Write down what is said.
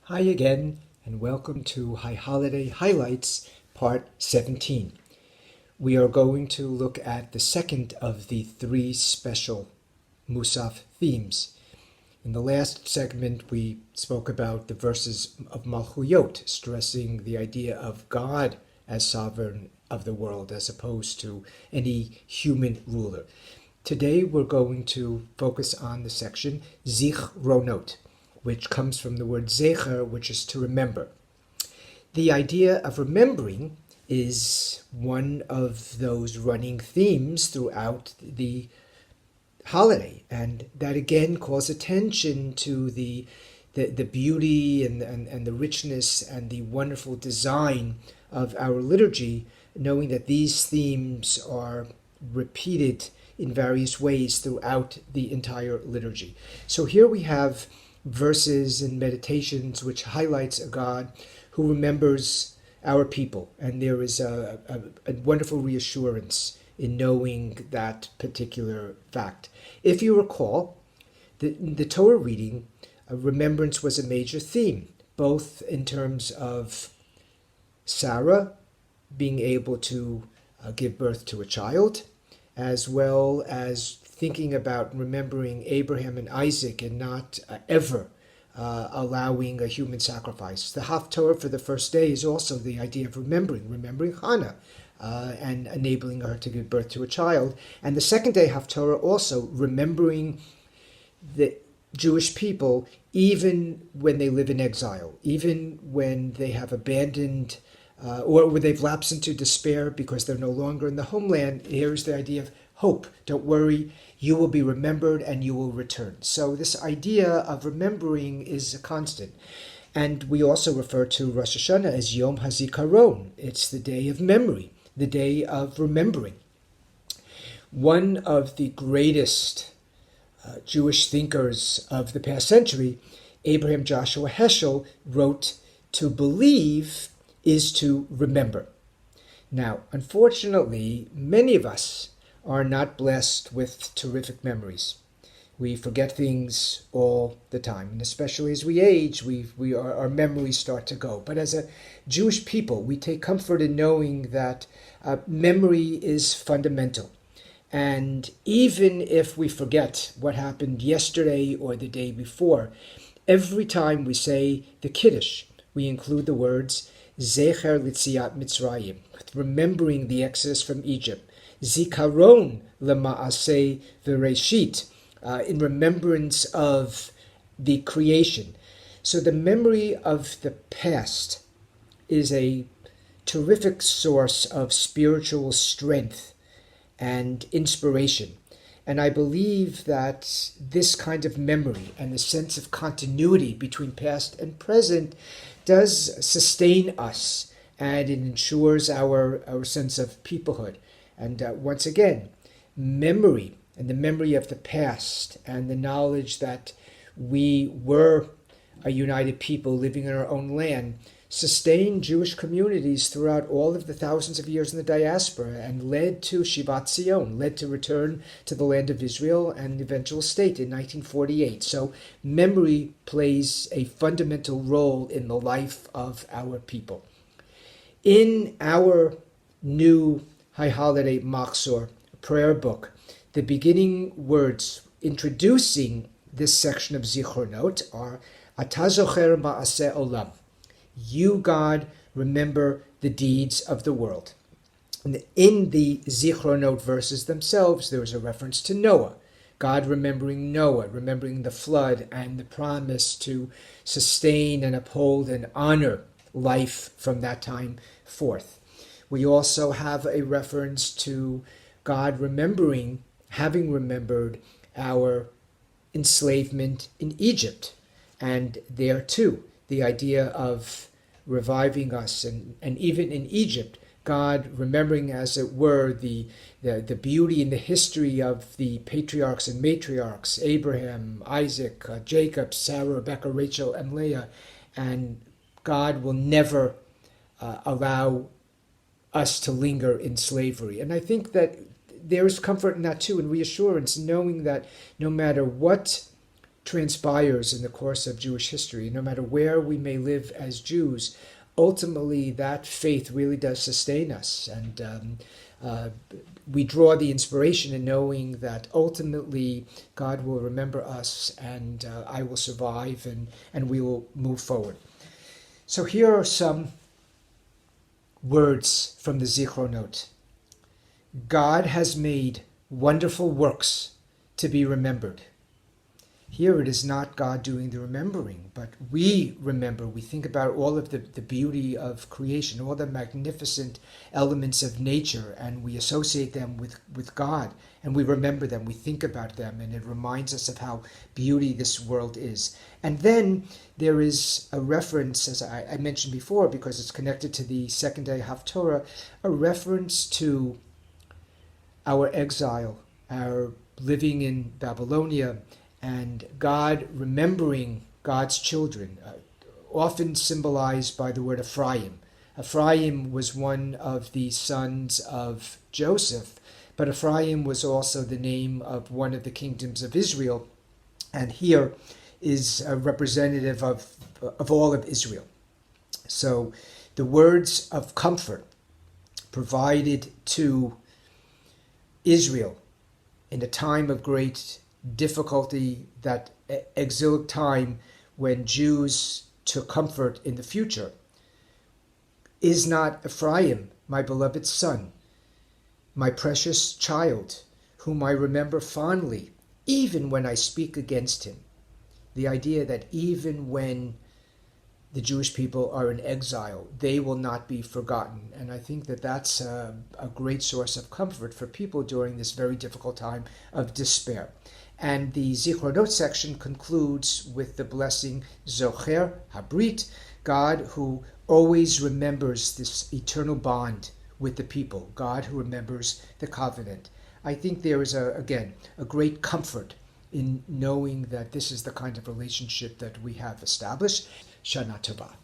Hi again, and welcome to High Holiday Highlights, Part 17. We are going to look at the second of the three special Mussaf themes. In the last segment, we spoke about the verses of Malchuyot, stressing the idea of God as sovereign of the world, as opposed to any human ruler. Today, we're going to focus on the section Zichronot, which comes from the word zecher, which is to remember. The idea of remembering is one of those running themes throughout the holiday, and that again calls attention to the beauty and the richness and the wonderful design of our liturgy, knowing that these themes are repeated in various ways throughout the entire liturgy. So here we have verses and meditations which highlights a God who remembers our people, and there is a wonderful reassurance in knowing that particular fact. If you recall, the Torah reading, remembrance was a major theme, both in terms of Sarah being able to give birth to a child, as well as thinking about remembering Abraham and Isaac and not ever allowing a human sacrifice. The Haftorah for the first day is also the idea of remembering Hannah and enabling her to give birth to a child. And the second day Haftorah also remembering the Jewish people even when they live in exile, even when they have abandoned or when they've lapsed into despair because they're no longer in the homeland. Here's the idea of hope. Don't worry, you will be remembered and you will return. So this idea of remembering is a constant. And we also refer to Rosh Hashanah as Yom HaZikaron. It's the day of memory, the day of remembering. One of the greatest Jewish thinkers of the past century, Abraham Joshua Heschel, wrote, "To believe is to remember." Now, unfortunately, many of us are not blessed with terrific memories. We forget things all the time, and especially as we age, our memories start to go. But as a Jewish people, we take comfort in knowing that memory is fundamental. And even if we forget what happened yesterday or the day before, every time we say the Kiddush, we include the words Zecher Litziat Mitzrayim, remembering the exodus from Egypt, Zikaron Lema'aseh V'Reshit, in remembrance of the creation. So the memory of the past is a terrific source of spiritual strength and inspiration. And I believe that this kind of memory and the sense of continuity between past and present does sustain us, and it ensures our sense of peoplehood. And once again, memory and the memory of the past and the knowledge that we were a united people living in our own land sustained Jewish communities throughout all of the thousands of years in the diaspora and led to Shivat Zion, led to return to the land of Israel and eventual state in 1948. So memory plays a fundamental role in the life of our people. In our new High Holiday Machzor prayer book, the beginning words introducing this section of Zichronot are Ata Zocher Ma'aseh Olam. You, God, remember the deeds of the world. And in the Zichronot verses themselves, there is a reference to Noah. God remembering Noah, remembering the flood and the promise to sustain and uphold and honor life from that time forth. We also have a reference to God having remembered our enslavement in Egypt. And there too, the idea of reviving us. And even in Egypt, God remembering, as it were, the beauty and the history of the patriarchs and matriarchs, Abraham, Isaac, Jacob, Sarah, Rebecca, Rachel, and Leah. And God will never allow us to linger in slavery. And I think that there is comfort in that too, and reassurance, knowing that no matter what transpires in the course of Jewish history. No matter where we may live as Jews, ultimately that faith really does sustain us. And we draw the inspiration in knowing that ultimately God will remember us, and I will survive, and we will move forward. So here are some words from the Zichronot. God has made wonderful works to be remembered. Here it is not God doing the remembering, but we remember. We think about all of the beauty of creation, all the magnificent elements of nature, and we associate them with God, and we remember them, we think about them, and it reminds us of how beauty this world is. And then there is a reference, as I mentioned before, because it's connected to the second day Haftorah, a reference to our exile, our living in Babylonia, and God remembering God's children, often symbolized by the word Ephraim. Ephraim was one of the sons of Joseph, but Ephraim was also the name of one of the kingdoms of Israel, and here is a representative of all of Israel. So the words of comfort provided to Israel in a time of great difficulty, that exilic time when Jews took comfort in the future. Is not Ephraim my beloved son, my precious child, whom I remember fondly, even when I speak against him? The idea that even when the Jewish people are in exile, they will not be forgotten. And I think that that's a great source of comfort for people during this very difficult time of despair. And the Zichronot section concludes with the blessing Zocher Habrit, God who always remembers this eternal bond with the people, God who remembers the covenant. I think there is, again, a great comfort in knowing that this is the kind of relationship that we have established. Shana Tova.